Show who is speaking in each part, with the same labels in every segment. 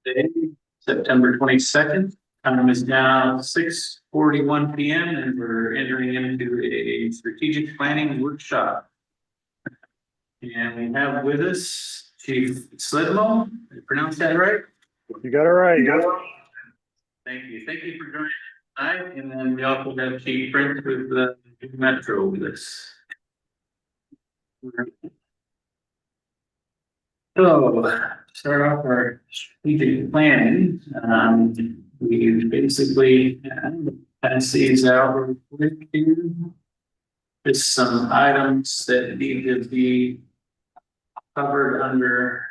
Speaker 1: Today, September 22nd. Time is now 6:41 p.m. and we're entering into a strategic planning workshop. And we have with us Chief Slidmo. Did I pronounce that right?
Speaker 2: You got it right. Yep.
Speaker 1: Thank you. Thank you for joining us tonight. And then we also have Chief Prince with the Metro with us. So, start off our strategic planning. We basically pass these out real quick here. Just some items that need to be covered under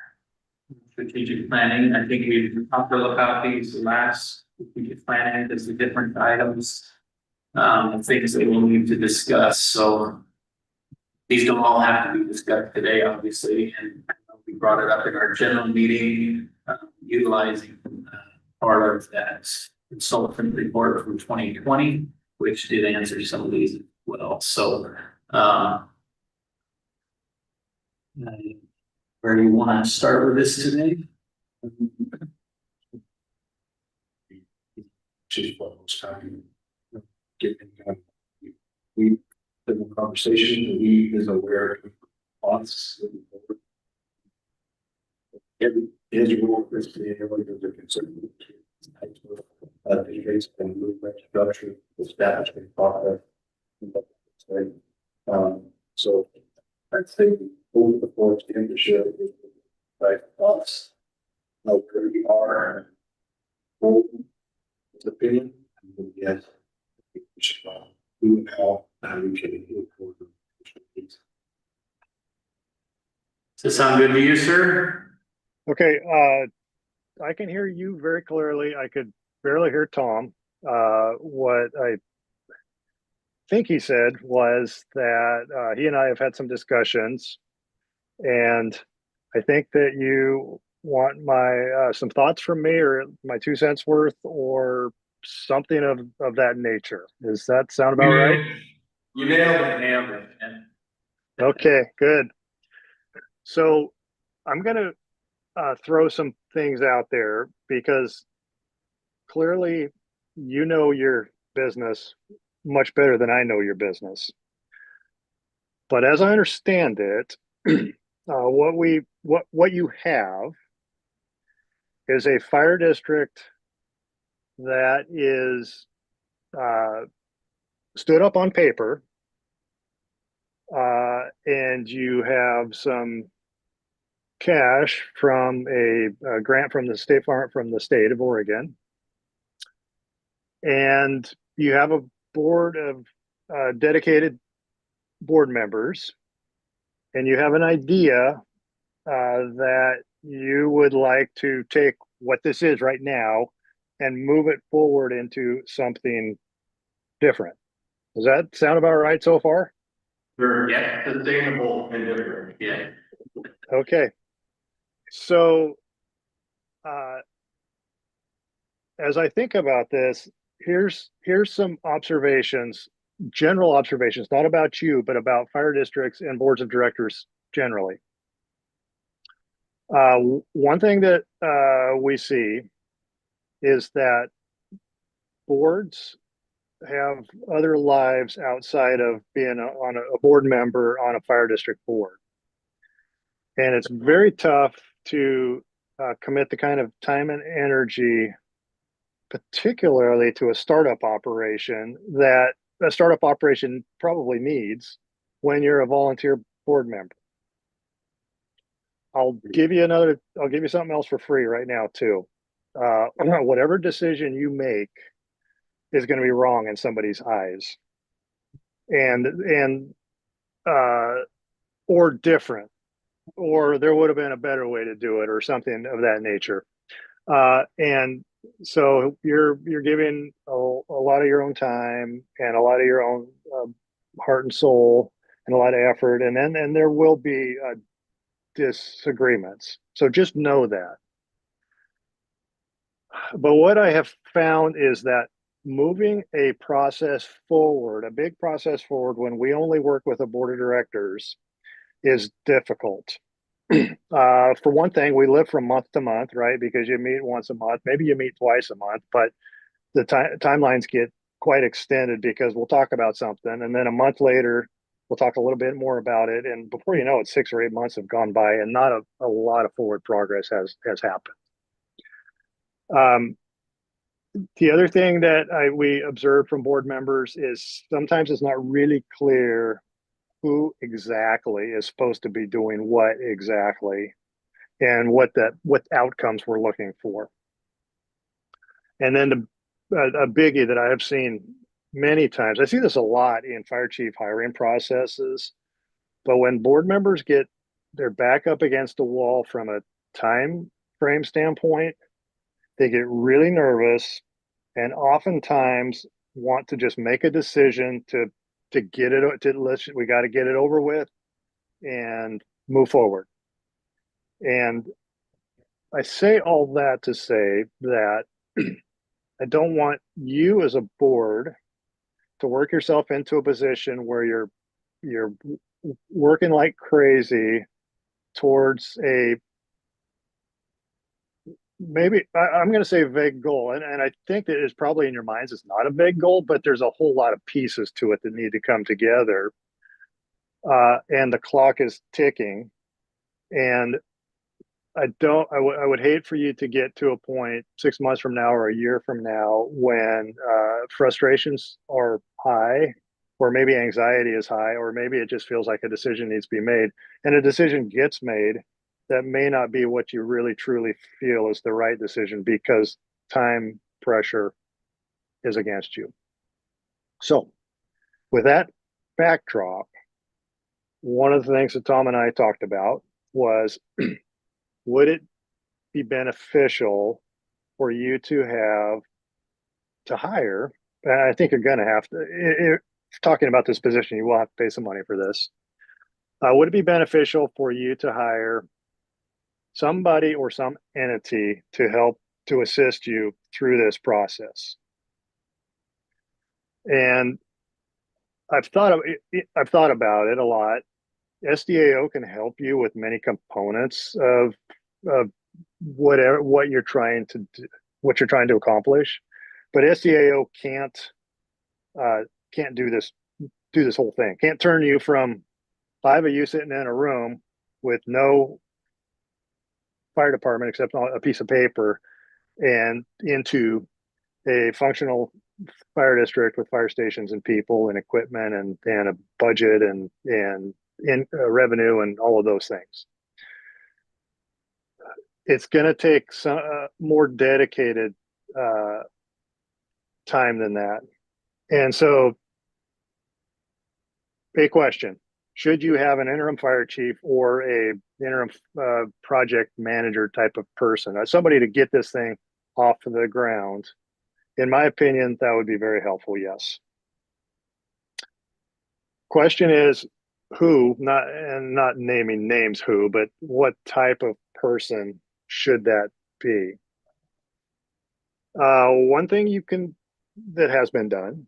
Speaker 1: strategic planning. I think we talked about these last strategic planning, there's the different items, things that we'll need to discuss. So these don't all have to be discussed today, obviously, and we brought it up in our general meeting, utilizing part of that consultant report from 2020, which did answer some of these as well. So, where do you want to start with this today?
Speaker 3: Chief Levels time getting we had a conversation, he is aware of us. His role is to be able to consider database and movement structure, establishment process. So I think over the board's in to share by us know where we are his opinion, and yes, I think we should do it how we can move forward.
Speaker 1: Does this sound good to you, sir?
Speaker 2: Okay. I can hear you very clearly. I could barely hear Tom. What I think he said was that he and I have had some discussions, and I think that you want my some thoughts from me or my 2 cents worth or something of that nature. Does that sound about right?
Speaker 1: You nailed it.
Speaker 2: Okay, good. So I'm gonna throw some things out there because clearly you know your business much better than I know your business. But as I understand it, what you have is a fire district that is stood up on paper, and you have some cash from a grant from the state farm from the state of Oregon, and you have a board of dedicated board members, and you have an idea that you would like to take what this is right now and move it forward into something different. Does that sound about right so far?
Speaker 1: Sure. Yeah, sustainable and different. Yeah.
Speaker 2: Okay. So, as I think about this, here's some observations, general observations, not about you, but about fire districts and boards of directors generally. One thing that we see is that boards have other lives outside of being a board member on a fire district board. And it's very tough to commit the kind of time and energy, particularly to a startup operation that a startup operation probably needs when you're a volunteer board member. I'll give you something else for free right now too. Whatever decision you make is going to be wrong in somebody's eyes, and or different, or there would have been a better way to do it, or something of that nature. And so you're giving a lot of your own time and a lot of your own heart and soul and a lot of effort, and there will be disagreements. So just know that. But what I have found is that moving a process forward, a big process forward, when we only work with a board of directors, is difficult. For one thing, we live from month to month, right? Because you meet once a month, maybe you meet twice a month, but the timelines get quite extended because we'll talk about something, and then a month later, we'll talk a little bit more about it, and before you know it, 6 or 8 months have gone by, and not a lot of forward progress has happened. The other thing that we observe from board members is sometimes it's not really clear who exactly is supposed to be doing what exactly and what outcomes we're looking for. And then a biggie that I have seen many times, I see this a lot in fire chief hiring processes, but when board members get their back up against the wall from a time frame standpoint, they get really nervous and oftentimes want to just make a decision to get it we got to get it over with and move forward. And I say all that to say that I don't want you as a board to work yourself into a position where you're working like crazy towards a maybe I'm going to say vague goal, and I think that it's probably in your minds it's not a vague goal, but there's a whole lot of pieces to it that need to come together, and the clock is ticking, and I would hate for you to get to a point 6 months from now or a year from now when frustrations are high, or maybe anxiety is high, or maybe it just feels like a decision needs to be made, and a decision gets made that may not be what you really truly feel is the right decision because time pressure is against you. So, with that backdrop, one of the things that Tom and I talked about was would it be beneficial for you to hire? And I think you're going to have to, if talking about this position, you will have to pay some money for this. Would it be beneficial for you to hire somebody or some entity to help to assist you through this process? And I've thought about it a lot. SDAO can help you with many components of whatever what you're trying to do, what you're trying to accomplish, but SDAO can't do this whole thing. Can't turn you from 5 of you sitting in a room with no fire department except a piece of paper and into a functional fire district with fire stations and people and equipment and a budget and in revenue and all of those things. It's going to take some more dedicated time than that. And so, a question: should you have an interim fire chief or a interim project manager type of person, somebody to get this thing off of the ground? In my opinion, that would be very helpful. Yes. Question is who, not naming names who, but what type of person should that be? One thing that has been done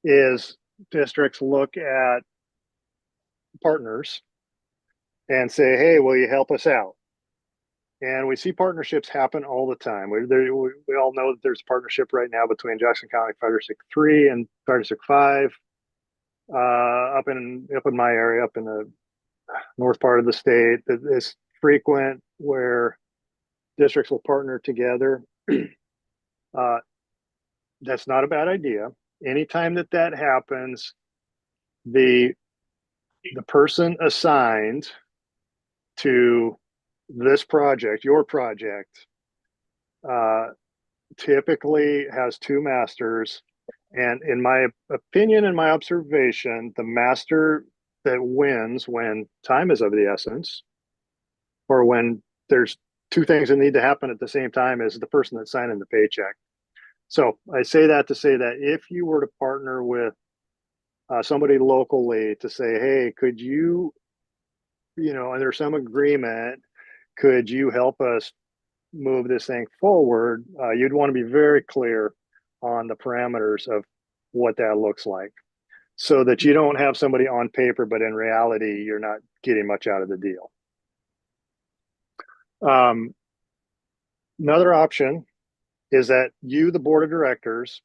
Speaker 2: is districts look at partners and say, hey, will you help us out? And we see partnerships happen all the time. We all know that there's a partnership right now between Jackson County Fire District 3 and Fire District 5 up in my area, up in the north part of the state. That is frequent where districts will partner together. That's not a bad idea. Anytime that happens, the person assigned to this project, your project, typically has 2 masters. And in my opinion and my observation, the master that wins when time is of the essence, or when there's 2 things that need to happen at the same time, is the person that's signing the paycheck. So I say that to say that if you were to partner with somebody locally to say, hey, could you, and there's some agreement, could you help us move this thing forward? You'd want to be very clear on the parameters of what that looks like so that you don't have somebody on paper, but in reality, you're not getting much out of the deal. Another option is that you, the board of directors,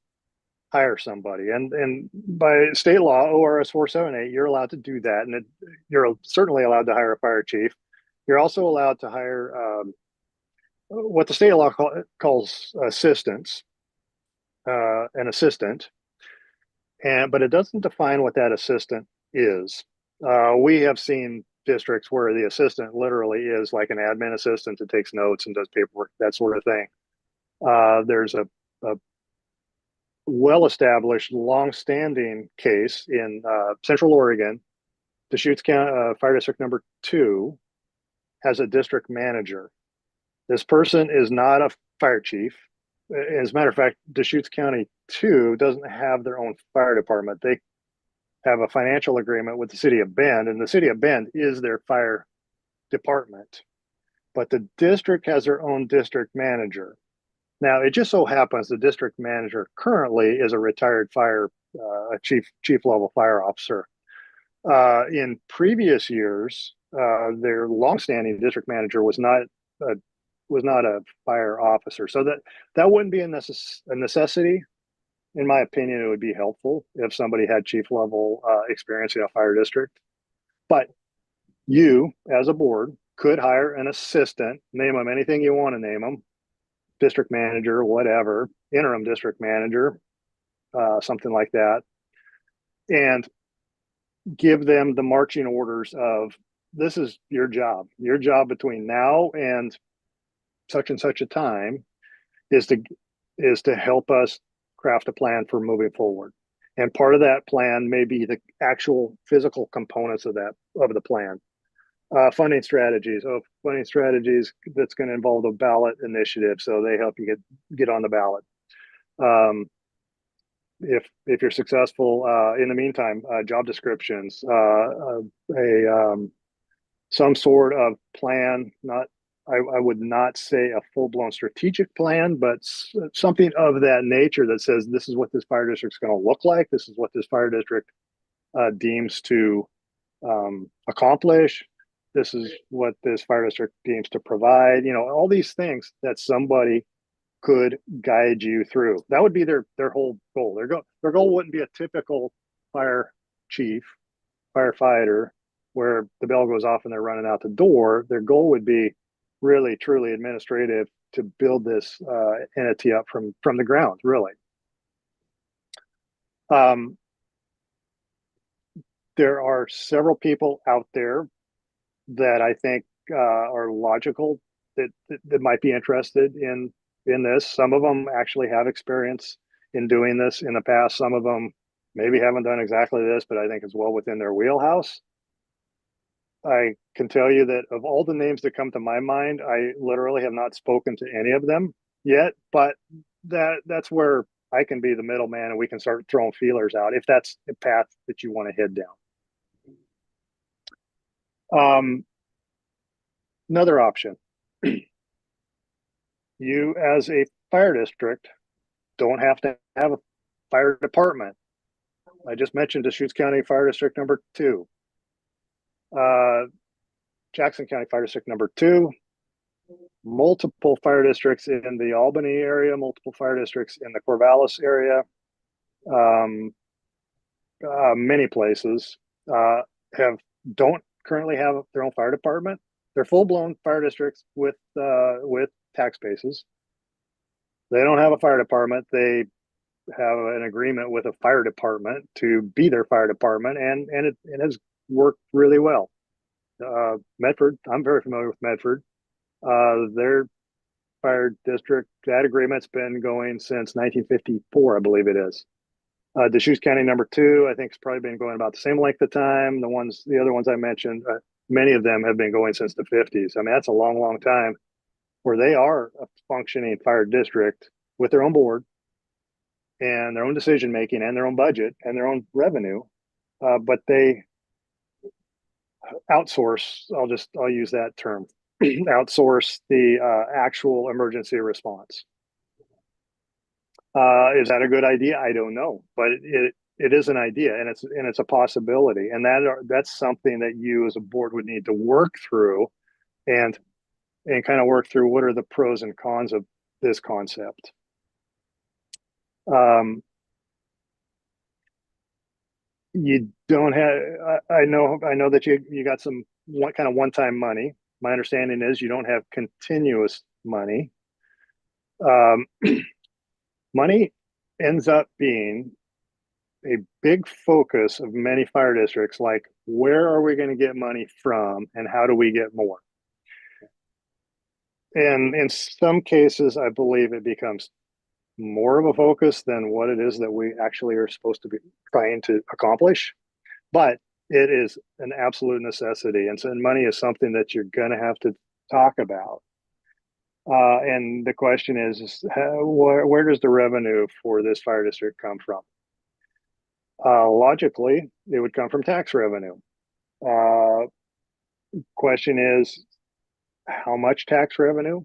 Speaker 2: hire somebody, and by state law, ORS 478, you're allowed to do that, and you're certainly allowed to hire a fire chief. You're also allowed to hire what the state law calls assistants, an assistant, but it doesn't define what that assistant is. We have seen districts where the assistant literally is like an admin assistant that takes notes and does paperwork, that sort of thing. There's a well-established, long-standing case in Central Oregon. Deschutes County Fire District number 2 has a district manager. This person is not a fire chief. As a matter of fact, Deschutes County 2 doesn't have their own fire department. They have a financial agreement with the city of Bend, and the city of Bend is their fire department. But the district has their own district manager. Now, it just so happens the district manager currently is a retired chief level fire officer. In previous years, their longstanding district manager was not a fire officer, so that wouldn't be a necessity. In my opinion, it would be helpful if somebody had chief level experience in a fire district. But you, as a board, could hire an assistant, name them anything you want to name them, district manager, whatever, interim district manager, something like that, and give them the marching orders of, this is your job. Your job between now and such a time is to help us craft a plan for moving forward. And part of that plan may be the actual physical components of the plan. Funding strategies that's going to involve the ballot initiative, so they help you get on the ballot. If you're successful, in the meantime, job descriptions, some sort of plan. I would not say a full-blown strategic plan, but something of that nature that says this is what this fire district is going to look like. This is what this fire district deems to accomplish. This is what this fire district deems to provide. All these things that somebody could guide you through. That would be their whole goal. Their goal wouldn't be a typical fire chief, firefighter, where the bell goes off and they're running out the door. Their goal would be really, truly administrative to build this entity up from the ground, really. There are several people out there that I think are logical that might be interested in this. Some of them actually have experience in doing this in the past. Some of them maybe haven't done exactly this, but I think it's well within their wheelhouse. I can tell you that of all the names that come to my mind, I literally have not spoken to any of them yet, but that's where I can be the middleman and we can start throwing feelers out if that's the path that you want to head down. Another option, you as a fire district don't have to have a fire department. I just mentioned Deschutes County Fire District number 2. Jackson County Fire District number 2, multiple fire districts in the Albany area, multiple fire districts in the Corvallis area, many places don't currently have their own fire department. They're full-blown fire districts with tax bases. They don't have a fire department. They have an agreement with a fire department to be their fire department, and it has worked really well. Medford, I'm very familiar with Medford. Their fire district, that agreement's been going since 1954, I believe it is. Deschutes County number 2, I think it's probably been going about the same length of time. The other ones I mentioned, many of them have been going since the 50s. I mean, that's a long, long time where they are a functioning fire district with their own board and their own decision making and their own budget and their own revenue, but they outsource. I'll use that term. Outsource the actual emergency response. Is that a good idea? I don't know, but it is an idea, and it's a possibility, and that's something that you as a board would need to work through. And and kind of work through what are the pros and cons of this concept. You don't have, I know that you got some kind of one-time money. My understanding is you don't have continuous money. Money ends up being a big focus of many fire districts, like where are we going to get money from and how do we get more? And in some cases, I believe it becomes more of a focus than what it is that we actually are supposed to be trying to accomplish. But it is an absolute necessity. And so money is something that you're going to have to talk about. And the question is where does the revenue for this fire district come from? Logically, it would come from tax revenue. Question is, how much tax revenue?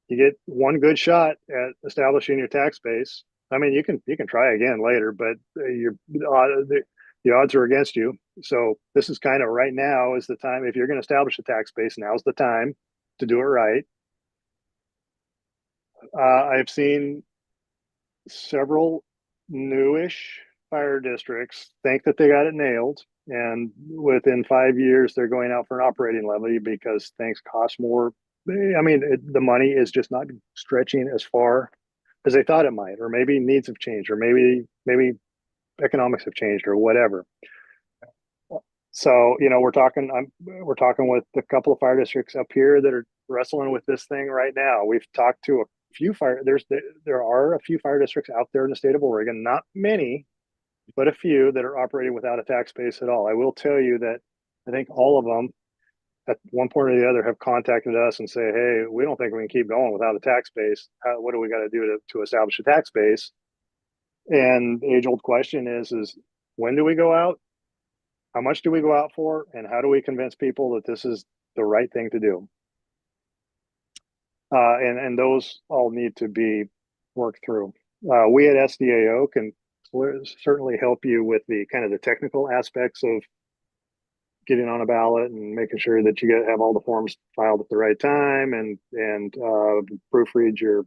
Speaker 2: You get one good shot at establishing your tax base. I mean, you can try again later, but the odds are against you. So this is kind of right now is the time. If you're going to establish a tax base, now's the time to do it right. I've seen several newish fire districts think that they got it nailed, and within 5 years they're going out for an operating levy because things cost more. I mean, the money is just not stretching as far as they thought it might, or maybe needs have changed, or maybe economics have changed, or whatever. So we're talking with a couple of fire districts up here that are wrestling with this thing right now. We've talked to a few there are a few fire districts out there in the state of Oregon, not many, but a few that are operating without a tax base at all. I will tell you that I think all of them at one point or the other have contacted us and say, hey, we don't think we can keep going without a tax base. What do we got to do to establish a tax base? And the age old question is when do we go out? How much do we go out for? And how do we convince people that this is the right thing to do? And those all need to be worked through. We at SDAO can certainly help you with the kind of the technical aspects of getting on a ballot and making sure that you have all the forms filed at the right time and proofread your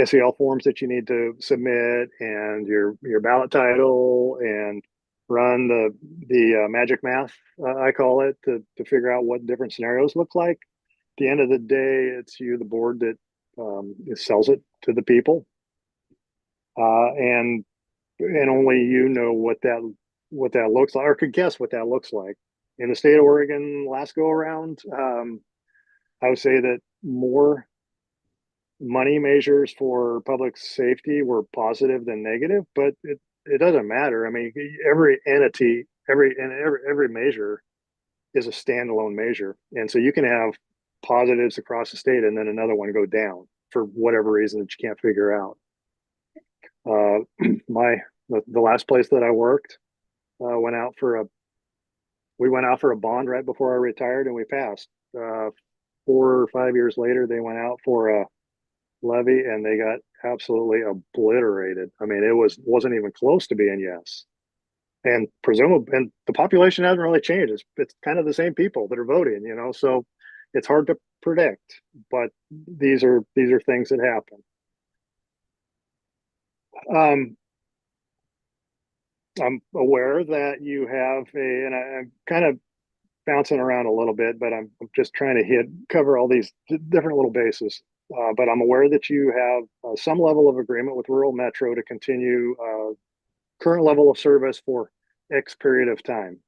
Speaker 2: SEL forms that you need to submit and your ballot title and run the magic math, I call it, to figure out what different scenarios look like. At the end of the day, it's you, the board, that sells it to the people, and only you know what that looks like, or could guess what that looks like. In the state of Oregon, last go around, I would say that more money measures for public safety were positive than negative, but it doesn't matter. I mean, every entity, every measure is a standalone measure, and so you can have positives across the state and then another one go down for whatever reason that you can't figure out. The last place that I worked went out for a bond right before I retired, and we passed. 4 or 5 years later, they went out for a levy and they got absolutely obliterated. I mean, it wasn't even close to being yes. And presumably, and the population hasn't really changed. It's kind of the same people that are voting, so it's hard to predict, but these are things that happen. I'm aware that you have and I'm kind of bouncing around a little bit, but I'm just trying to cover all these different little bases. But I'm aware that you have some level of agreement with Rural Metro to continue current level of service for X period of time.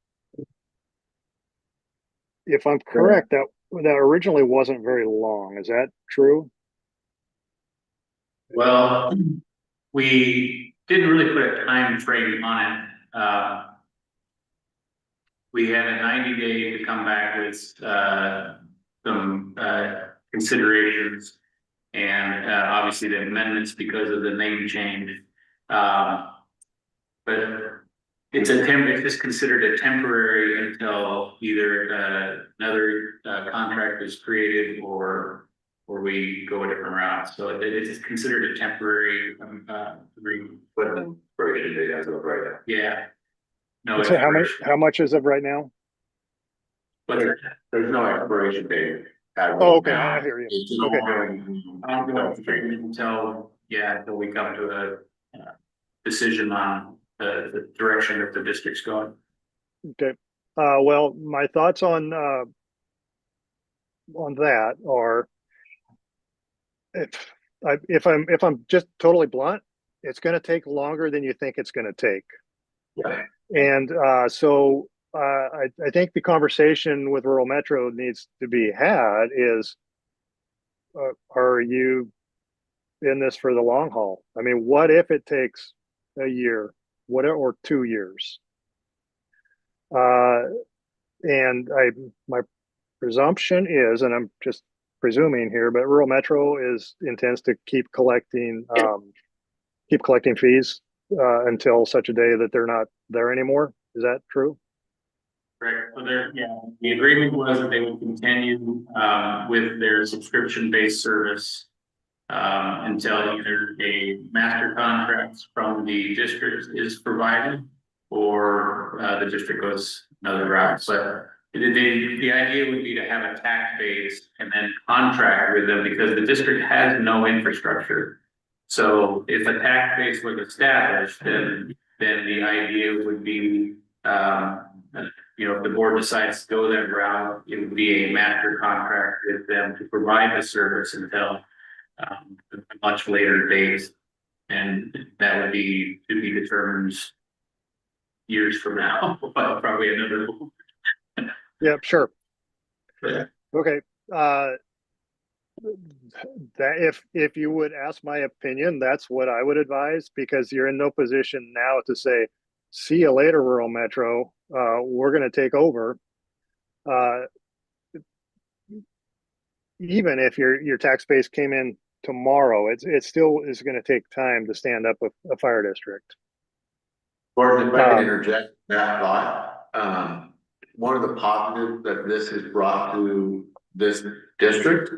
Speaker 2: If I'm correct, that originally wasn't very long. Is that true?
Speaker 1: Well, we didn't really put a time frame on it. We had a 90-day to come back with some considerations and obviously the amendments because of the name change. But it's just considered a temporary until either another contract is created or we go a different route. So it is considered a temporary agreement.
Speaker 3: But expiration date as of right now.
Speaker 1: Yeah. No.
Speaker 2: So how much is it right now?
Speaker 1: But
Speaker 3: There's no expiration date.
Speaker 2: Oh, okay, I hear you.
Speaker 3: It's an
Speaker 2: Okay.
Speaker 3: ongoing.
Speaker 1: until we come to a decision on the direction that the district's going.
Speaker 2: Okay. Well, my thoughts on that are, if I'm just totally blunt, it's going to take longer than you think it's going to take.
Speaker 3: Yeah.
Speaker 2: And I think the conversation with rural metro needs to be had is, are you in this for the long haul? I mean, what if it takes a year, or 2 years? And my presumption is, and I'm just presuming here, but rural metro intends to keep collecting fees until such a day that they're not there anymore. Is that true?
Speaker 1: Correct. So the agreement was that they would continue with their subscription-based service until either a master contract from the district is provided or the district goes another route. But the idea would be to have a tax base and then contract with them because the district has no infrastructure. So if a tax base was established, then the idea would be, if the board decides to go that route, it would be a master contract with them to provide the service until a much later date. And that would be to be determined years from now, but probably another.
Speaker 2: Yeah, sure.
Speaker 1: Yeah.
Speaker 2: Okay. That if you would ask my opinion, that's what I would advise, because you're in no position now to say, see you later, rural metro. We're going to take over. Even if your tax base came in tomorrow, it still is going to take time to stand up a fire district.
Speaker 3: Or if I can interject that thought, one of the positives that this has brought to this district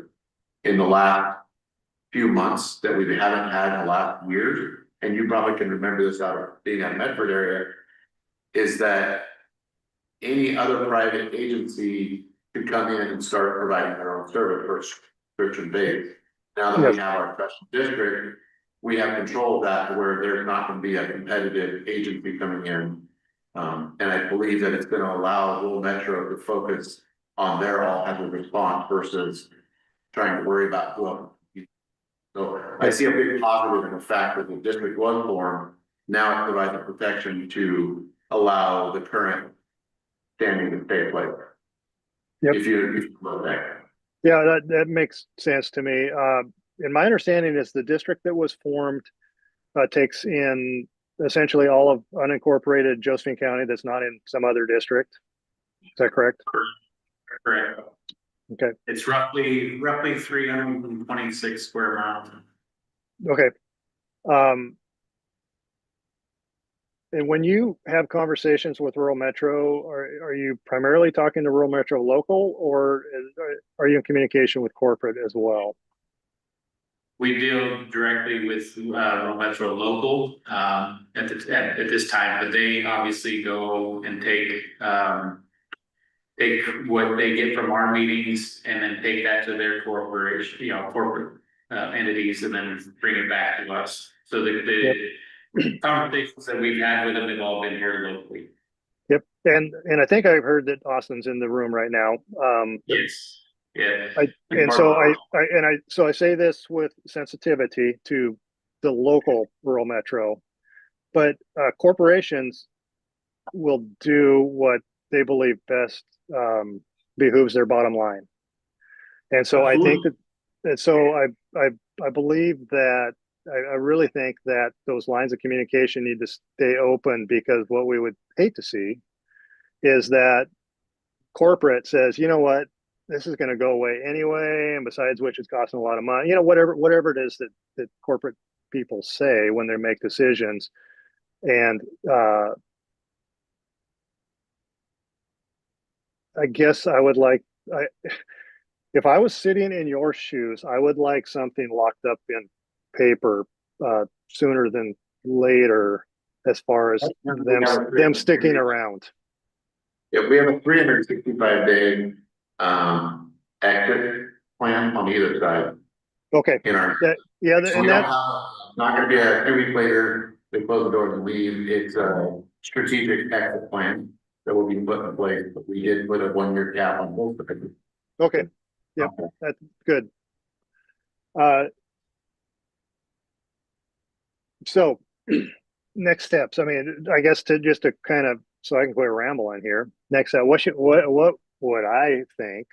Speaker 3: in the last few months that we haven't had in the last years, and you probably can remember this out of being at Medford area, is that any other private agency could come in and start providing their own service for subscription base. Now that we have our special district, we have control of that where there's not going to be a competitive agency coming in. And I believe that it's going to allow rural metro to focus on their all hazard response versus trying to worry about who. So I see a big positive in the fact that the district was formed. Now it provides the protection to allow the current standing to stay place.
Speaker 2: Yep.
Speaker 3: If you look back.
Speaker 2: Yeah, that makes sense to me. And my understanding is the district that was formed takes in essentially all of unincorporated Josephine County that's not in some other district. Is that correct?
Speaker 1: Correct.
Speaker 2: Okay.
Speaker 1: It's roughly 326 square miles.
Speaker 2: Okay. And when you have conversations with rural metro, are you primarily talking to rural metro local, or are you in communication with corporate as well?
Speaker 1: We deal directly with rural metro local at this time, but they obviously go and take what they get from our meetings and then take that to their corporation, corporate entities, and then bring it back to us. So the conversations that we've had with them have all been here locally.
Speaker 2: Yep, and I think I've heard that Austin's in the room right now.
Speaker 1: Yes. Yeah.
Speaker 2: So I say this with sensitivity to the local rural metro, but corporations will do what they believe best behooves their bottom line. And so I think I believe that I really think that those lines of communication need to stay open, because what we would hate to see is that corporate says, you know what, this is going to go away anyway, and besides which, it's costing a lot of money. Whatever it is that corporate people say when they make decisions. And I guess if I was sitting in your shoes, I would like something locked up in paper sooner than later, as far as them sticking around.
Speaker 3: Yeah, we have a 365 day, exit plan on either side
Speaker 2: Okay,
Speaker 3: in our.
Speaker 2: yeah,
Speaker 3: So we
Speaker 2: and
Speaker 3: don't
Speaker 2: that,
Speaker 3: have, not gonna be a 2 week later, they close the doors and leave, it's a strategic exit plan that will be put in place, but we did put a 1 year cap on both of them.
Speaker 2: okay, yep, that's good. So next steps, I mean, I guess to kind of, so I can quit rambling here. Next up, what would I think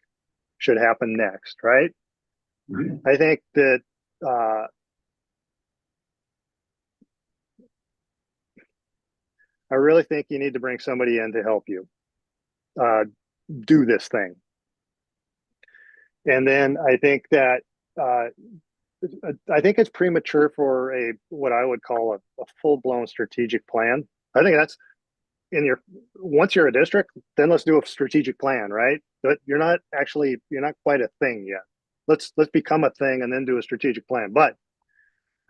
Speaker 2: should happen next, right? I think that, I really think you need to bring somebody in to help you, do this thing. And then I think that, I think it's premature for what I would call a full-blown strategic plan. I think that's once you're a district, then let's do a strategic plan, right? But you're not quite a thing yet. Let's become a thing and then do a strategic plan. But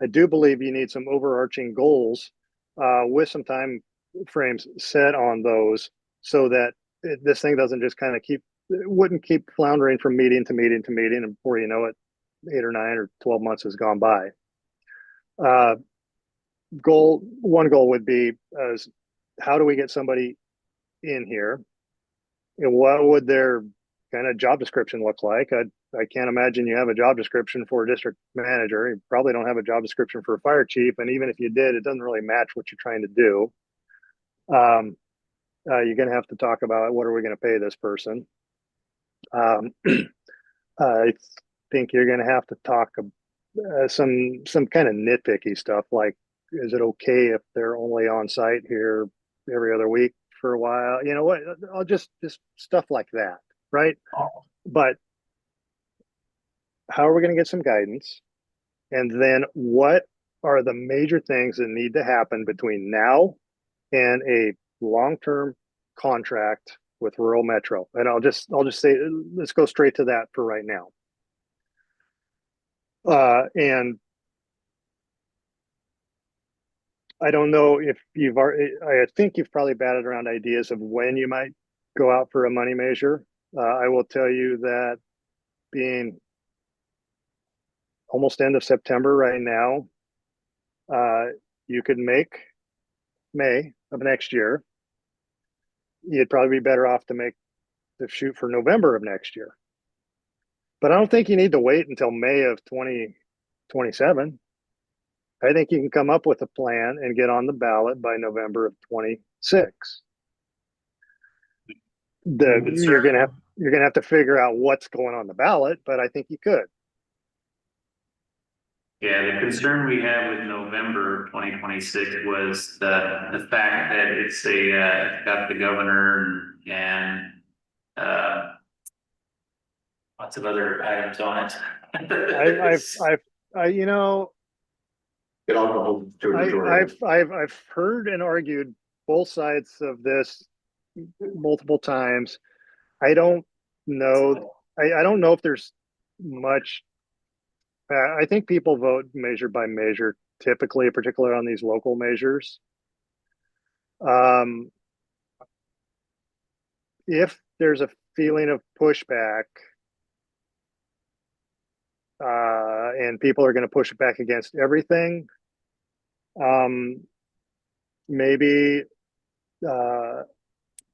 Speaker 2: I do believe you need some overarching goals, with some time frames set on those, so that this thing doesn't just kind of wouldn't keep floundering from meeting to meeting to meeting, and before you know it, 8 or 9 or 12 months has gone by. Uh, One goal would be, as how do we get somebody in here, and what would their kind of job description look like? I can't imagine you have a job description for a district manager. You probably don't have a job description for a fire chief, and even if you did, it doesn't really match what you're trying to do. You're going to have to talk about, what are we going to pay this person? I think you're going to have to talk some kind of nitpicky stuff, like, is it okay if they're only on site here every other week for a while? You know what? I'll just stuff like that, right? But how are we going to get some guidance? And then what are the major things that need to happen between now and a long-term contract with rural metro? And I'll just say, let's go straight to that for right now. And I don't know if I think you've probably batted around ideas of when you might go out for a money measure. I will tell you that, being almost end of September right now, you could make May of next year. You'd probably be better off to shoot for November of next year. But I don't think you need to wait until May of 2027. I think you can come up with a plan and get on the ballot by November of 26. You're gonna have to figure out what's going on the ballot, but I think you could.
Speaker 1: Yeah, the concern we had with November 2026 was the fact that it's got the governor and lots of other items on it.
Speaker 2: You know,
Speaker 3: It all goes to a majority.
Speaker 2: I've heard and argued both sides of this multiple times. I don't know. I don't know if there's much. I think people vote measure by measure, typically, particularly on these local measures. If there's a feeling of pushback, and people are going to push back against everything, maybe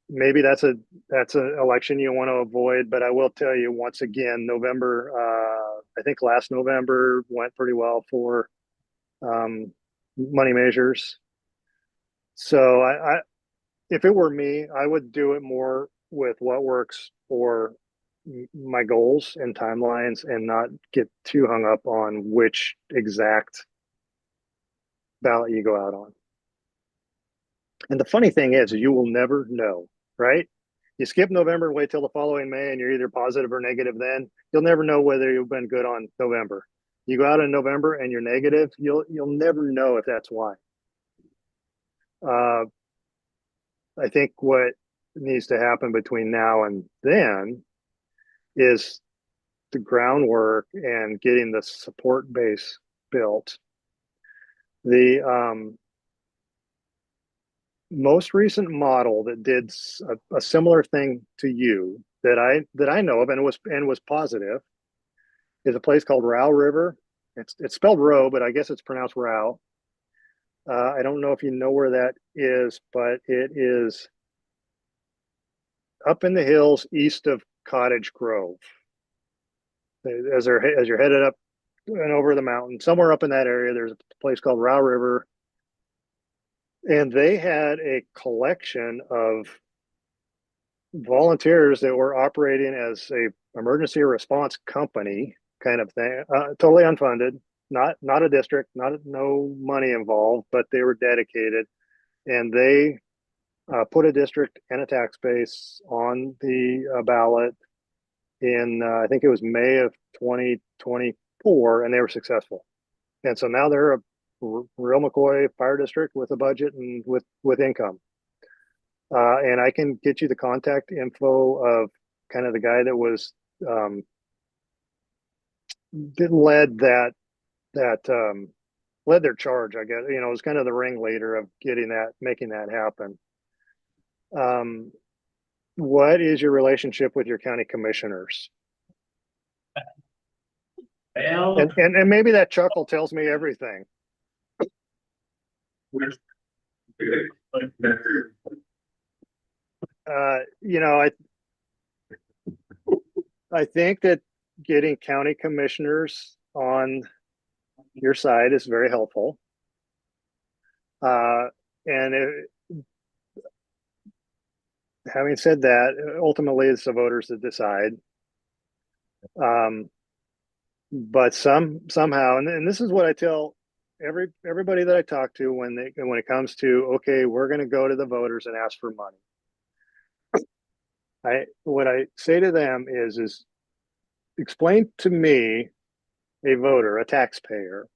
Speaker 2: maybe that's an election you want to avoid. But I will tell you, once again, November, I think last November went pretty well for money measures. So if it were me, I would do it more with what works for my goals and timelines, and not get too hung up on which exact ballot you go out on. And the funny thing is, you will never know, right? You skip November and wait till the following May, and you're either positive or negative. Then you'll never know whether you've been good on November. You go out in November and you're negative, you'll never know if that's why. I think what needs to happen between now and then is the groundwork and getting the support base built. most recent model that did a similar thing to you that I know of and was positive is a place called Row River. It's spelled Row, but I guess it's pronounced Row. I don't know if you know where that is, but it is up in the hills east of Cottage Grove. As you're headed up and over the mountain, somewhere up in that area, there's a place called Row River, and they had a collection of volunteers that were operating as a emergency response company kind of thing, totally unfunded, not a district, no money involved, but they were dedicated, and they put a district and a tax base on the ballot in I think it was May of 2024, and they were successful. And so now they're a real McCoy fire district with a budget and with income. And I can get you the contact info of kind of the guy that was that led led their charge. I guess was kind of the ringleader of making that happen. What is your relationship with your county commissioners?
Speaker 1: Well,
Speaker 2: And maybe that chuckle tells me everything. I think that getting county commissioners on your side is very helpful. Having said that, ultimately it's the voters that decide. But somehow, and this is what I tell everybody that I talk to when it comes to, okay, we're going to go to the voters and ask for money. What I say to them is explain to me, a voter, a taxpayer,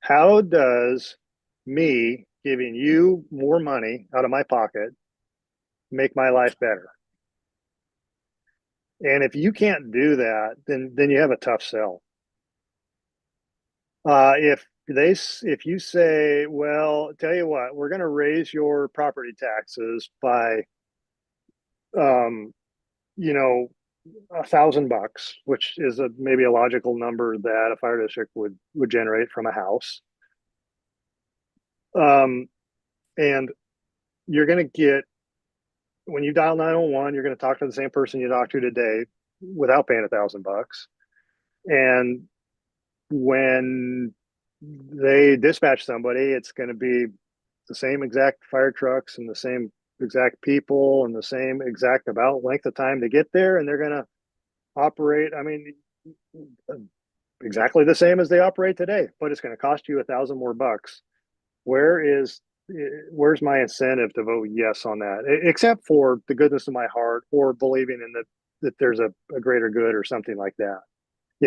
Speaker 2: how does me giving you more money out of my pocket make my life better? And if you can't do that, then you have a tough sell. If you say, well, tell you what, we're going to raise your property taxes by, $1,000, which is maybe a logical number that a fire district would generate from a house. And you're going to get, when you dial 911, you're going to talk to the same person you talked to today without paying $1,000. And when they dispatch somebody, it's going to be the same exact fire trucks and the same exact people and the same exact about length of time to get there. And they're going to operate, exactly the same as they operate today, but it's going to cost you $1,000 more bucks. Where's my incentive to vote yes on that, except for the goodness of my heart or believing in that there's a greater good or something like that.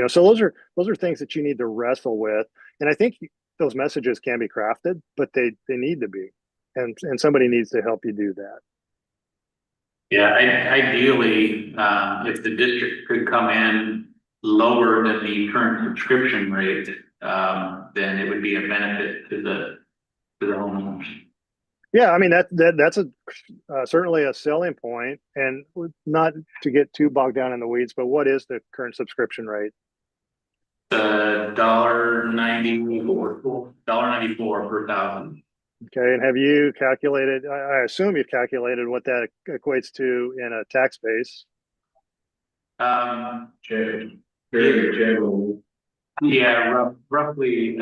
Speaker 2: So those are things that you need to wrestle with. And I think those messages can be crafted, but they need to be, and somebody needs to help you do that.
Speaker 1: yeah, ideally, if the district could come in lower than the current subscription rate, then it would be a benefit to the homeowners.
Speaker 2: Yeah, that's certainly a selling point, and not to get too bogged down in the weeds, but what is the current subscription rate?
Speaker 1: $1.94 per thousand.
Speaker 2: Okay, and have you calculated? I assume you've calculated what that equates to in a tax base.
Speaker 1: Yeah, roughly.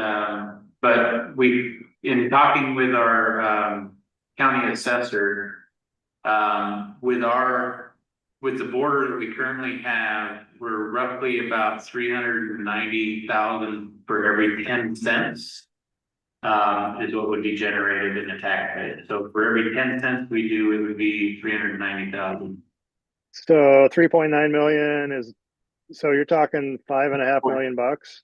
Speaker 1: But in talking with our county assessor, with the border that we currently have, we're roughly about 390,000 for every 10 cents. Is what would be generated in a tax base. So for every 10 cents we do, it would be 390,000.
Speaker 2: So 3.9 million so you're talking $5.5 million bucks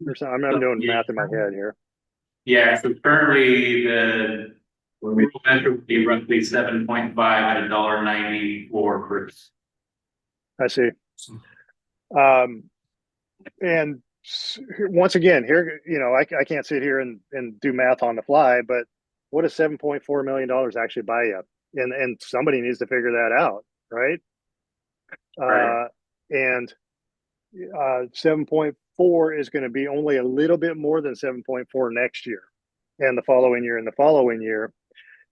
Speaker 2: or so. I'm doing math in my head here.
Speaker 1: Yeah, so currently the rural measure would be roughly 7.5 at $1.94 per.
Speaker 2: I see. And once again, here, I can't sit here and do math on the fly, but what does $7.4 million actually buy you? And somebody needs to figure that out, right?
Speaker 3: Right.
Speaker 2: And 7.4 is going to be only a little bit more than 7.4 next year, and the following year, and the following year.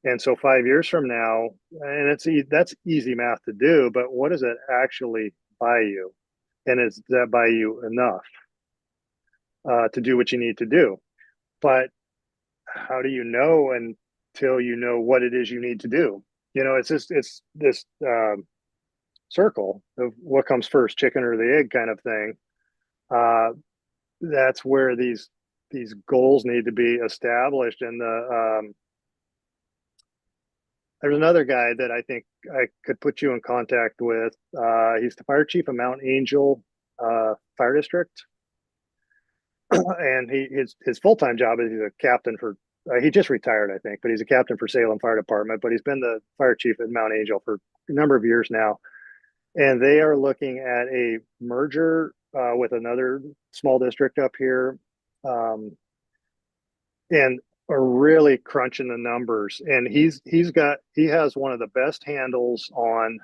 Speaker 2: And so 5 years from now, and that's easy math to do, but what does it actually buy you? And is that buy you enough to do what you need to do? But how do you know until you know what it is you need to do? It's this circle of what comes first, chicken or the egg kind of thing. That's where these goals need to be established. And there's another guy that I think I could put you in contact with. He's the fire chief of Mount Angel Fire District, and his full time job is he's a captain for. He just retired, I think, but he's a captain for Salem Fire Department. But he's been the fire chief at Mount Angel for a number of years now, and they are looking at a merger with another small district up here, and are really crunching the numbers. And he has one of the best handles on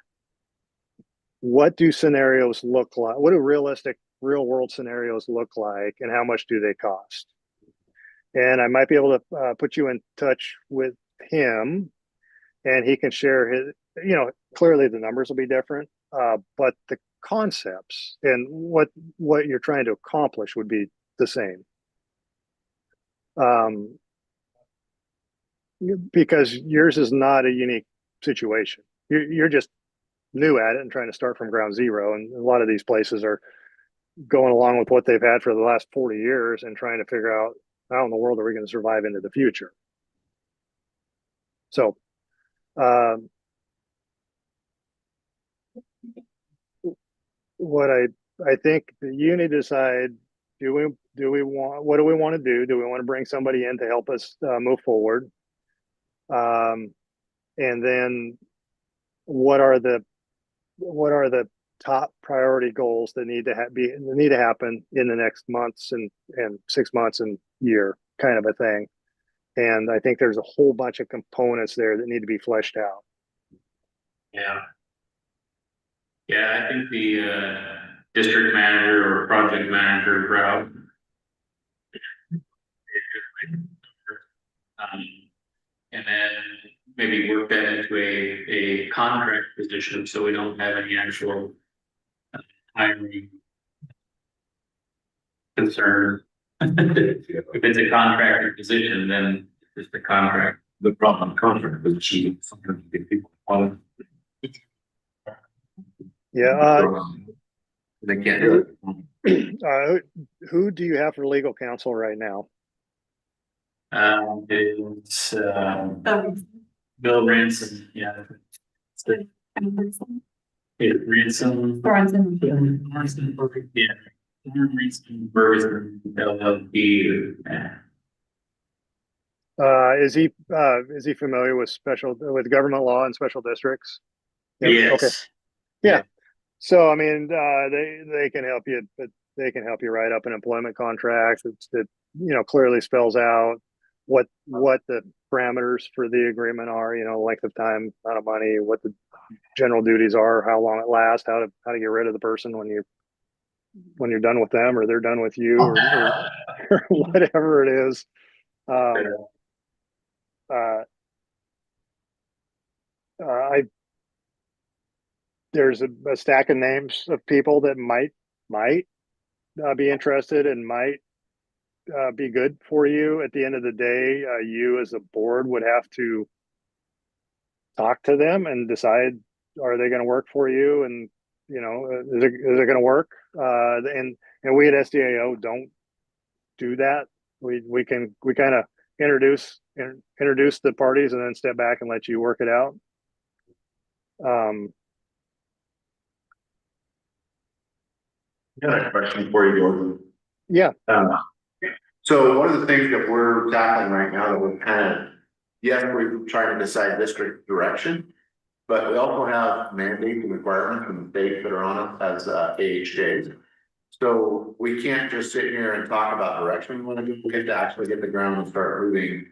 Speaker 2: what do scenarios look like, what do realistic real world scenarios look like, and how much do they cost. And I might be able to put you in touch with him, and he can share his, clearly the numbers will be different, but the concepts and what you're trying to accomplish would be the same. Because yours is not a unique situation. You're just new at it and trying to start from ground zero. And a lot of these places are going along with what they've had for the last 40 years and trying to figure out how in the world are we going to survive into the future. So, what I think you need to decide, what do we want to do? Do we want to bring somebody in to help us move forward? And then what are the top priority goals that need to happen in the next months and 6 months and year kind of a thing. And I think there's a whole bunch of components there that need to be fleshed out.
Speaker 1: Yeah. Yeah, I think the district manager or project manager route. And then maybe work that into a contract position so we don't have any actual hiring concern. If it's a contractor position, then it's the contract.
Speaker 3: The problem contract position, sometimes you get people on
Speaker 2: Yeah.
Speaker 3: they can't do it.
Speaker 2: Who do you have for legal counsel right now?
Speaker 1: It's Bill Ransom, yeah. Ransom.
Speaker 4: Thornton.
Speaker 1: Yeah. Ransom, Burger, LLP.
Speaker 2: Is he familiar with government law and special districts?
Speaker 1: Yep. Yes.
Speaker 2: Okay. Yeah. So I mean, they can help you, but they can help you write up an employment contract that clearly spells out what the parameters for the agreement are. Length of time, amount of money, what the general duties are, how long it lasts, how to get rid of the person when you're done with them or they're done with you, or whatever it is. There's a stack of names of people that might be interested and might be good for you. At the end of the day, you as a board would have to talk to them and decide, are they going to work for you? And, is it going to work? And we at SDAO don't do that. We kind of introduce the parties and then step back and let you work it out.
Speaker 3: Got a question for you, Gordon.
Speaker 2: Yeah.
Speaker 3: So one of the things that we're tackling right now that we're yes, we're trying to decide district direction, but we also have mandates and requirements from the states that are on us as AHJs. So we can't just sit here and talk about direction we want to do. We have to actually get the ground and start moving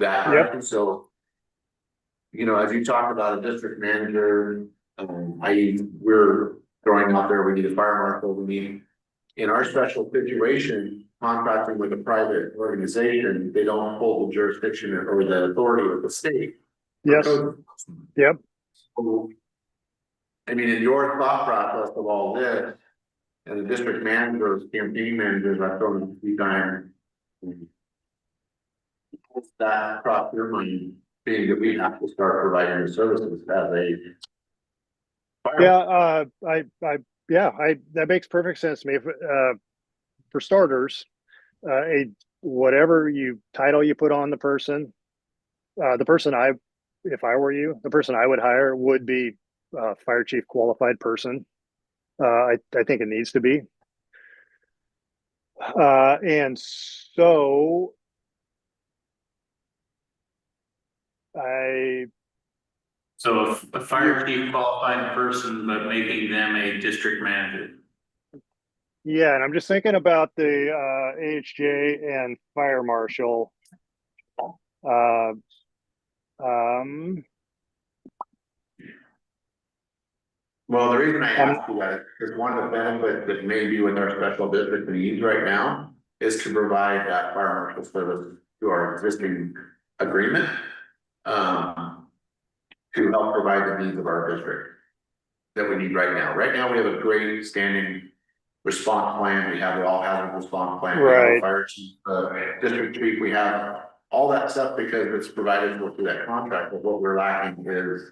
Speaker 3: that
Speaker 2: Yep.
Speaker 3: direction, so. You know, as you talk about a district manager, we're throwing out there, we need a fire marshal, we need. In our special situation, contracting with a private organization, they don't hold the jurisdiction or the authority of the state.
Speaker 2: Yes. Yep.
Speaker 3: So, I mean, in your thought process of all this, and the district managers, campaign managers, I've thrown a few times. That cross your mind, being that we have to start providing the services as a.
Speaker 2: Yeah, that makes perfect sense to me. For starters, whatever title you put on the person, if I were you, the person I would hire would be fire chief qualified person. I think it needs to be. And so
Speaker 1: So a fire chief qualified person, but making them a district manager.
Speaker 2: yeah, and I'm just thinking about the AHJ and fire marshal.
Speaker 3: Well, the reason I ask you that is one of the benefits that may be with our special district needs right now is to provide that fire marshal service to our existing agreement. To help provide the needs of our district that we need right now. Right now, we have a great standing response plan. We have the all hazard response plan. We have a fire chief, district chief. We have all that stuff because it's provided for through that contract. But what we're lacking is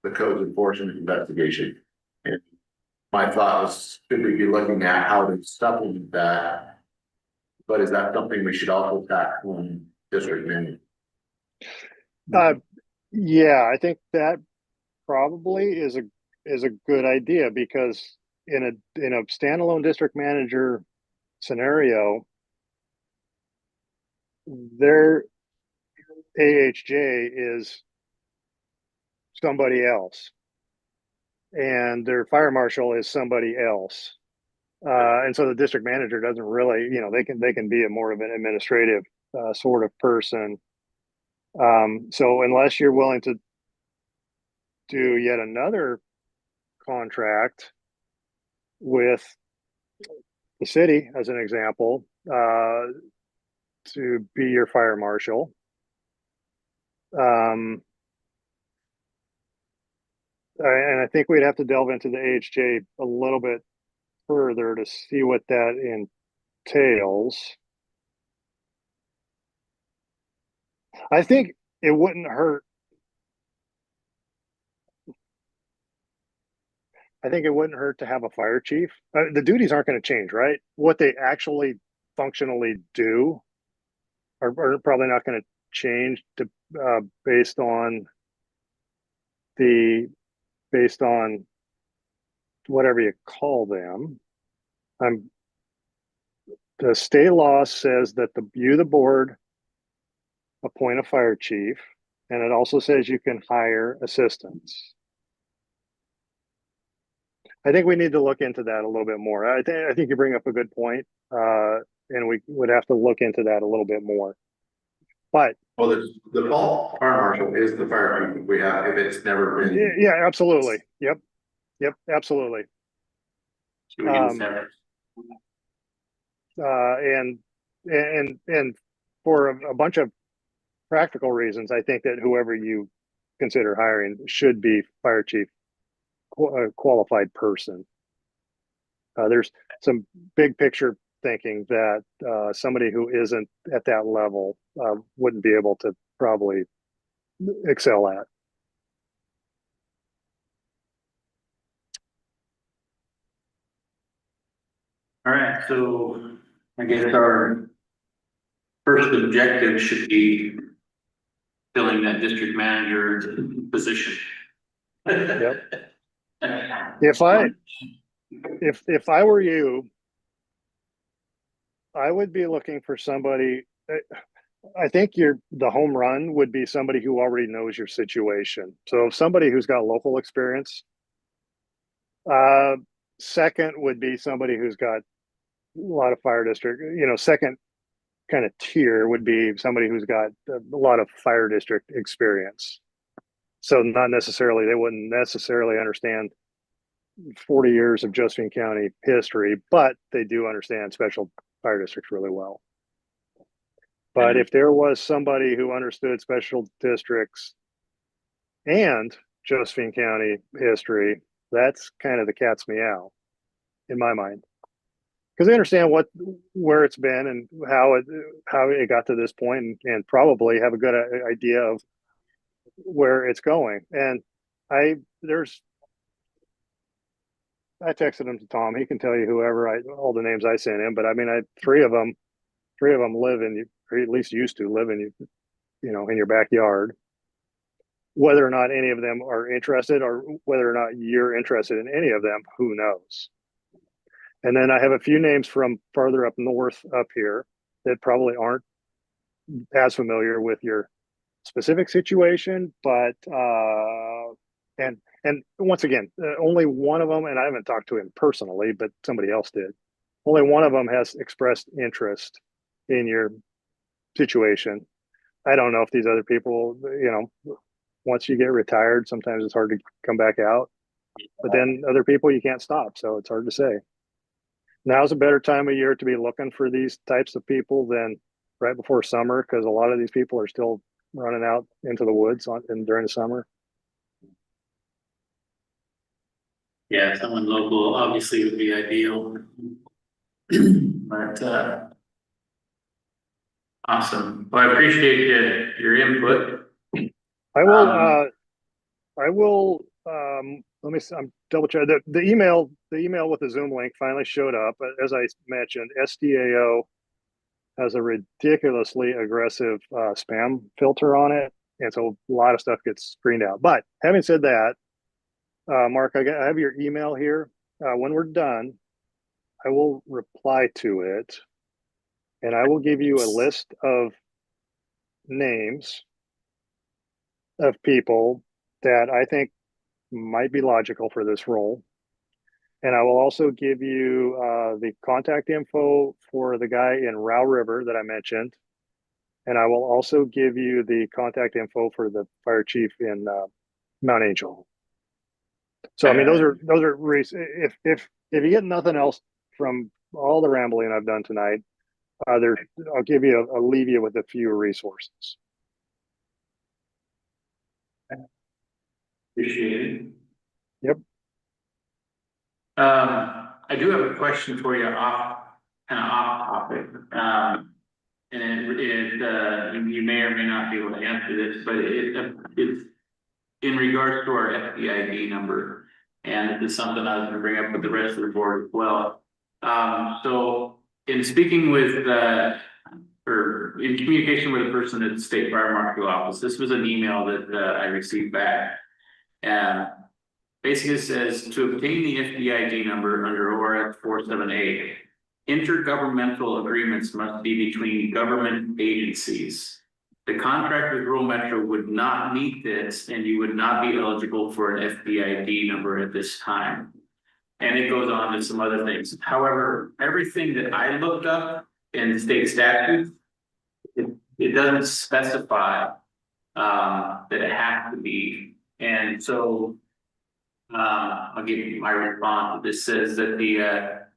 Speaker 3: the codes enforcement investigation. And my thought was, should we be looking at how to supplement that? But is that something we should also tackle in district management?
Speaker 2: Yeah, I think that probably is a good idea, because in a standalone district manager scenario, their AHJ is somebody else, and their fire marshal is somebody else. And so the district manager doesn't really, they can be a more of an administrative sort of person. So unless you're willing to do yet another contract with the city, as an example, to be your fire marshal, and I think we'd have to delve into the AHJ a little bit further to see what that entails. I think it wouldn't hurt. I think it wouldn't hurt to have a fire chief. The duties aren't going to change, right? What they actually functionally do are probably not going to change based on whatever you call them. The state law says that the board appoint a fire chief, and it also says you can hire assistants. I think we need to look into that a little bit more. I think you bring up a good point, and we would have to look into that a little bit more. But
Speaker 3: well, the default fire marshal is the fire chief we have if it's never been.
Speaker 2: Yeah, absolutely. Yep, absolutely. And for a bunch of practical reasons, I think that whoever you consider hiring should be fire chief qualified person. There's some big picture thinking that somebody who isn't at that level wouldn't be able to probably excel at.
Speaker 1: All right, so I guess our first objective should be filling that district manager position.
Speaker 2: Yep. If I were you, I would be looking for somebody. I think the home run would be somebody who already knows your situation. So somebody who's got local experience. Second would be somebody who's got a lot of fire district, second kind of tier would be somebody who's got a lot of fire district experience. So not necessarily, they wouldn't necessarily understand 40 years of Josephine County history, but they do understand special fire districts really well. But if there was somebody who understood special districts and Josephine County history, that's kind of the cat's meow in my mind. Because they understand where it's been and how it got to this point, and probably have a good idea of where it's going. And I texted him to Tom. He can tell you all the names I sent him. But I mean, three of them live in, or at least used to live in, in your backyard. Whether or not any of them are interested, or whether or not you're interested in any of them, who knows? And then I have a few names from farther up north up here that probably aren't as familiar with your specific situation, but and once again, only one of them, and I haven't talked to him personally, but somebody else did. Only one of them has expressed interest in your situation. I don't know if these other people, once you get retired, sometimes it's hard to come back out. But then other people you can't stop, so it's hard to say. Now's a better time of year to be looking for these types of people than right before summer, because a lot of these people are still running out into the woods during the summer.
Speaker 1: Yeah, someone local obviously would be ideal. But awesome. Well, I appreciate your input.
Speaker 2: I will let me see, I'm double check the email with the Zoom link finally showed up. As I mentioned, SDAO has a ridiculously aggressive spam filter on it, and so a lot of stuff gets screened out. But having said that, Mark, I have your email here. When we're done, I will reply to it, and I will give you a list of names of people that I think might be logical for this role. And I will also give you the contact info for the guy in Row River that I mentioned. And I will also give you the contact info for the fire chief in Mount Angel. So I mean, those are if you get nothing else from all the rambling I've done tonight, I'll leave you with a few resources.
Speaker 1: Appreciate it.
Speaker 2: Yep.
Speaker 1: I do have a question for you off topic. And you may or may not be able to answer this, but it's in regards to our FDID number. And it's something I was going to bring up with the rest of the board as well. So in speaking with, or in communication with a person at the State Fire Marshal Office, this was an email that I received back. And basically it says, to obtain the FDID number under ORS 478, intergovernmental agreements must be between government agencies. The contract with Rural Metro would not meet this, and you would not be eligible for an FDID number at this time. And it goes on to some other things. However, everything that I looked up in state statutes, it doesn't specify that it has to be. And so I'll give you my response. This says that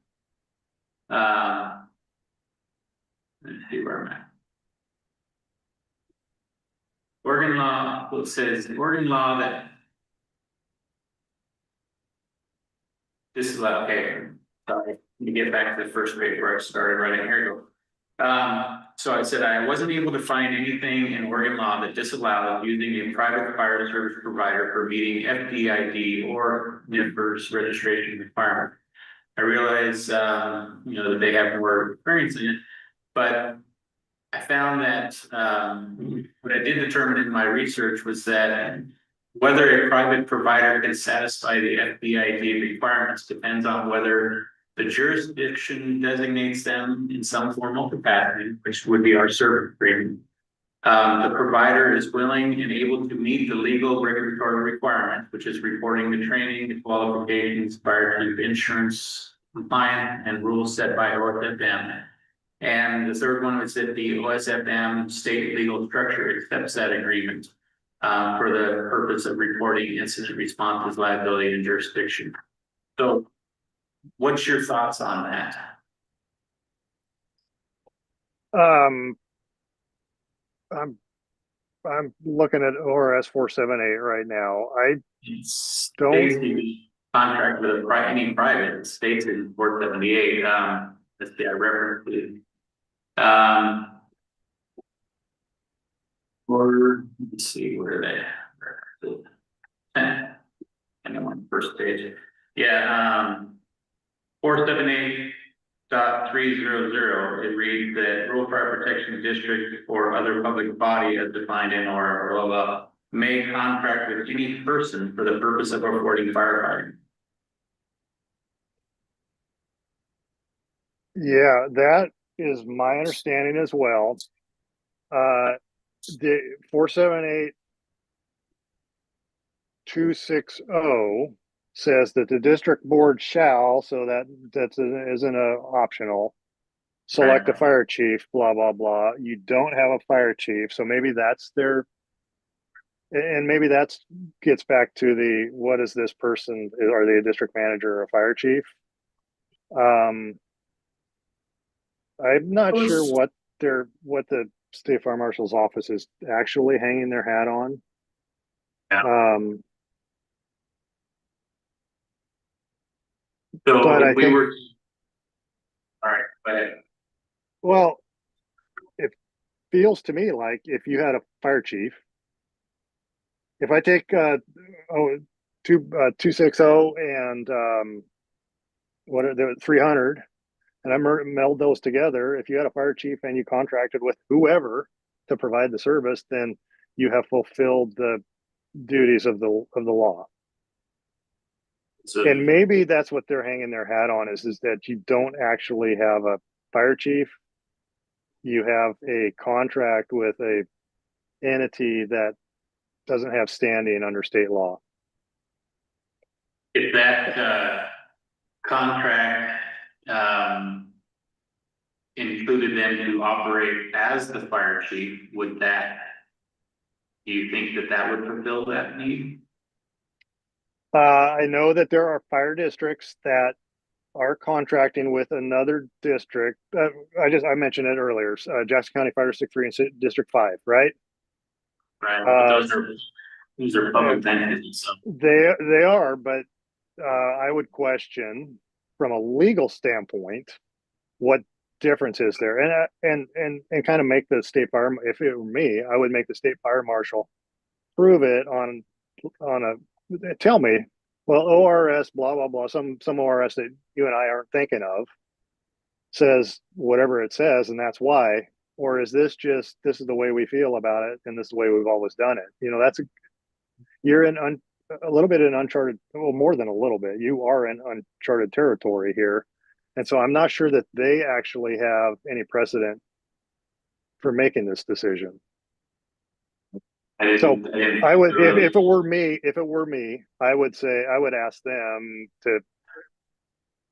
Speaker 1: let's see where I'm at. Oregon law, it says Oregon law that this is like, okay, sorry, let me get back to the first page where I started writing. Here you go. So I said I wasn't able to find anything in Oregon law that disallowed using a private fire service provider for meeting FDID or NIFR's registration requirement. I realize, that they have more experience in it, but I found that what I did determine in my research was that whether a private provider can satisfy the FDID requirements depends on whether the jurisdiction designates them in some formal capacity, which would be our service agreement. The provider is willing and able to meet the legal regulatory requirement, which is reporting the training, the qualifications, fire chief insurance compliance, and rules set by ORFM. And the third one was that the OSFM state legal structure accepts that agreement for the purpose of reporting incident responses, liability, and jurisdiction. So what's your thoughts on that?
Speaker 2: I'm I'm looking at ORS 478 right now. I
Speaker 1: It's
Speaker 2: don't-
Speaker 1: basically contract with any private states in 478. Let's see, I referenced it. Or let's see, where are they? And then on the first page. Yeah, 478.300, it reads that rural fire protection district or other public body as defined in or blah, blah, may contract with any person for the purpose of affording firefighting.
Speaker 2: Yeah, that is my understanding as well. The 478.260 says that the district board shall, so that isn't a optional, select a
Speaker 1: Right.
Speaker 2: fire chief, blah, blah, blah. You don't have a fire chief, so maybe that's their, and maybe that's gets back to the, what is this person? Are they a district manager or a fire chief? I'm not sure what the state fire marshal's office is actually hanging their hat on.
Speaker 1: So
Speaker 2: But
Speaker 1: if
Speaker 2: I
Speaker 1: we
Speaker 2: think,
Speaker 1: were, all right, but
Speaker 2: well, it feels to me like if you had a fire chief, if I take 260 and what are the 300, and I meld those together, if you had a fire chief and you contracted with whoever to provide the service, then you have fulfilled the duties of the law.
Speaker 1: so
Speaker 2: And maybe that's what they're hanging their hat on, is that you don't actually have a fire chief. You have a contract with a entity that doesn't have standing under state law.
Speaker 1: if that contract included them to operate as the fire chief, would that, do you think that that would fulfill that need?
Speaker 2: I know that there are fire districts that are contracting with another district. I mentioned it earlier. Jackson County Fire District 3 and District 5, right?
Speaker 1: Right, but those are public entities, so.
Speaker 2: They are, but I would question from a legal standpoint what difference is there, and kind of make the state fire. If it were me, I would make the state fire marshal prove it on a, tell me, well, ORS blah blah blah, some ORS that you and I aren't thinking of says whatever it says, and that's why. Or is this just, this is the way we feel about it, and this is the way we've always done it? You know, you're in a little bit in uncharted, well, more than a little bit. You are in uncharted territory here, and so I'm not sure that they actually have any precedent for making this decision. So I would, if it were me, I would say, I would ask them to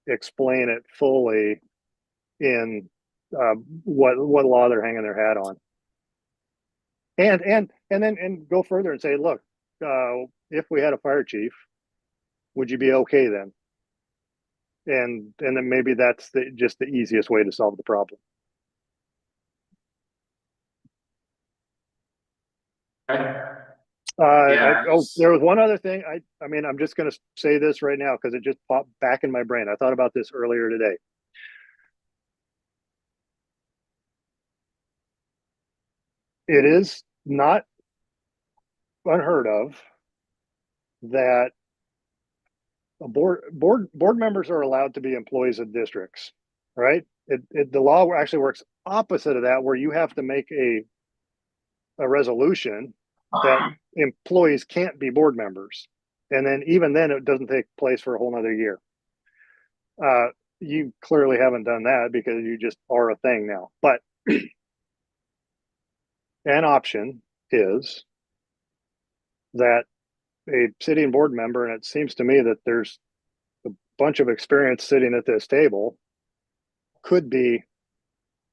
Speaker 2: explain it fully in what law they're hanging their hat on, and then go further and say, look, if we had a fire chief, would you be okay then? And then maybe that's just the easiest way to solve the problem.
Speaker 1: Yeah.
Speaker 2: There was one other thing. I mean, I'm just going to say this right now because it just popped back in my brain. I thought about this earlier today. It is not unheard of that board members are allowed to be employees of districts, right? The law actually works opposite of that, where you have to make a resolution that employees can't be board members, and then even then it doesn't take place for a whole nother year. You clearly haven't done that because you just are a thing now, but an option is that a sitting board member, and it seems to me that there's a bunch of experience sitting at this table, could be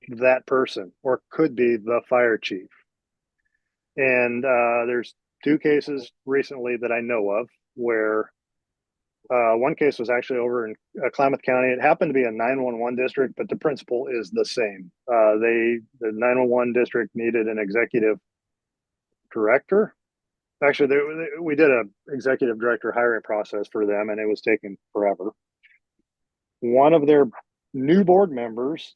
Speaker 2: that person or could be the fire chief. And there's 2 cases recently that I know of where one case was actually over in Klamath County. It happened to be a 911 district, but the principle is the same. The 911 district needed an executive director. Actually, we did a executive director hiring process for them, and it was taking forever. One of their new board members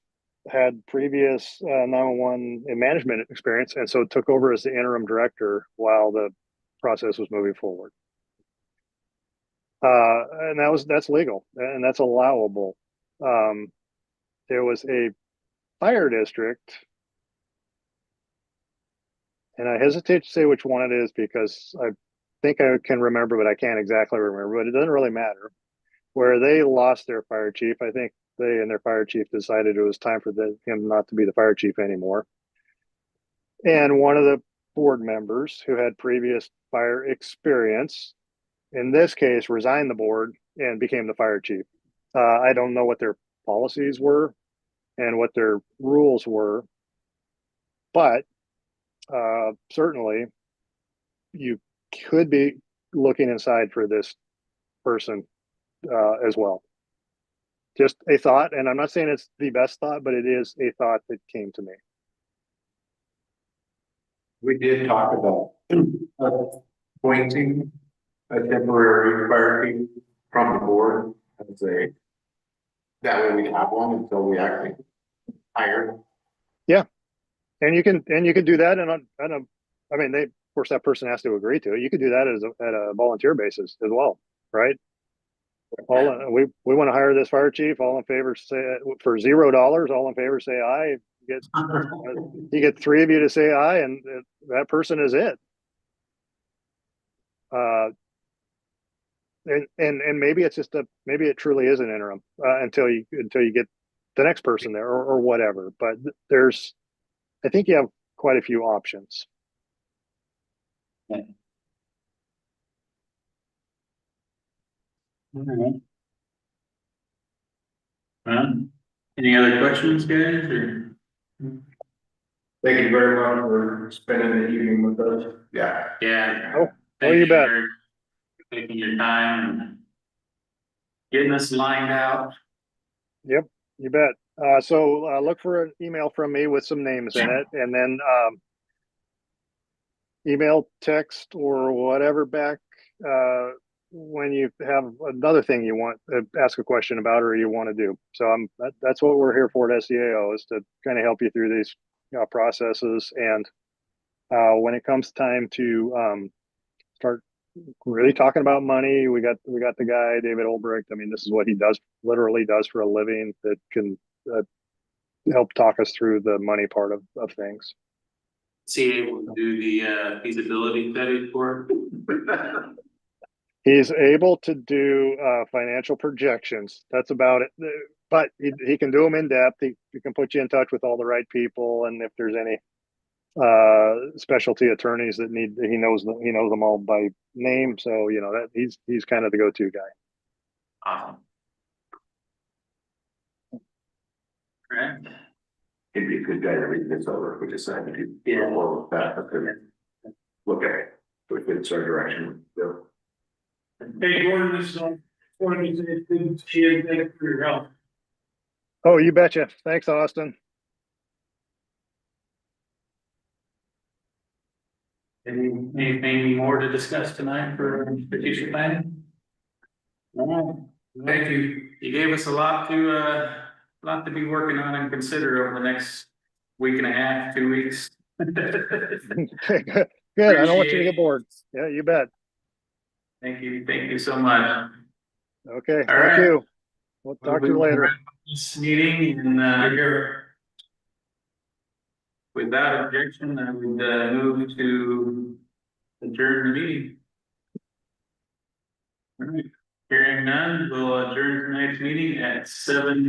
Speaker 2: had previous 911 and management experience, and so took over as the interim director while the process was moving forward. And that's legal and that's allowable. There was a fire district, and I hesitate to say which one it is because I think I can remember, but I can't exactly remember. But it doesn't really matter. Where they lost their fire chief, I think they and their fire chief decided it was time for him not to be the fire chief anymore. And one of the board members who had previous fire experience, in this case, resigned the board and became the fire chief. I don't know what their policies were and what their rules were, but certainly you could be looking inside for this person as well. Just a thought, and I'm not saying it's the best thought, but it is a thought that came to me.
Speaker 3: We did talk about appointing a temporary fire chief from the board as that way we have one until we actually hire.
Speaker 2: Yeah, and you can do that, and I mean, of course that person has to agree to it. You could do that at a volunteer basis as well, right? We want to hire this fire chief. All in favor say for $0. All in favor say aye. You get 3 of you to say aye, and that person is it. And maybe it's just maybe it truly is an interim until you get the next person there or whatever. But I think you have quite a few options.
Speaker 1: All right. Any other questions, guys? Or?
Speaker 3: Thank you very much for spending the evening with us. Yeah.
Speaker 1: Yeah.
Speaker 2: Oh,
Speaker 1: Thank
Speaker 2: you bet.
Speaker 1: for taking your time and getting us lined out.
Speaker 2: Yep, you bet. So look for an email from me with some names in it, and then email, text, or whatever back when you have another thing you want to ask a question about or you want to do. So that's what we're here for at SEAO, is to kind of help you through these processes. And when it comes time to start really talking about money, we got the guy David Olbricht. I mean, this is what he literally does for a living, that can help talk us through the money part of things.
Speaker 1: Is he able to do the feasibility study for
Speaker 2: He's able to do financial projections. That's about it. But he can do them in depth. He can put you in touch with all the right people, and if there's any specialty attorneys that he knows them all by name. So that he's kind of the go-to guy.
Speaker 1: Awesome. Correct.
Speaker 3: He'd be a good guy to read this over if we decided to
Speaker 1: Yeah.
Speaker 3: follow that. Look at it. So it fits our direction. So.
Speaker 1: Hey, Gordon, this is Gordon. It's good to see you. Thank you for your help.
Speaker 2: Oh, you betcha. Thanks, Austin.
Speaker 1: Anything more to discuss tonight for strategic planning? No. Thank you. You gave us a lot to be working on and consider over the next week and a half, 2 weeks.
Speaker 2: Okay, good. I don't want you to get bored. Yeah, you bet.
Speaker 1: Thank you so much.
Speaker 2: Okay,
Speaker 1: All right.
Speaker 2: you. We'll talk to you later.
Speaker 1: This meeting and without objection, I would move to adjourn the meeting. All right. Hearing none, we'll adjourn tonight's meeting at 7.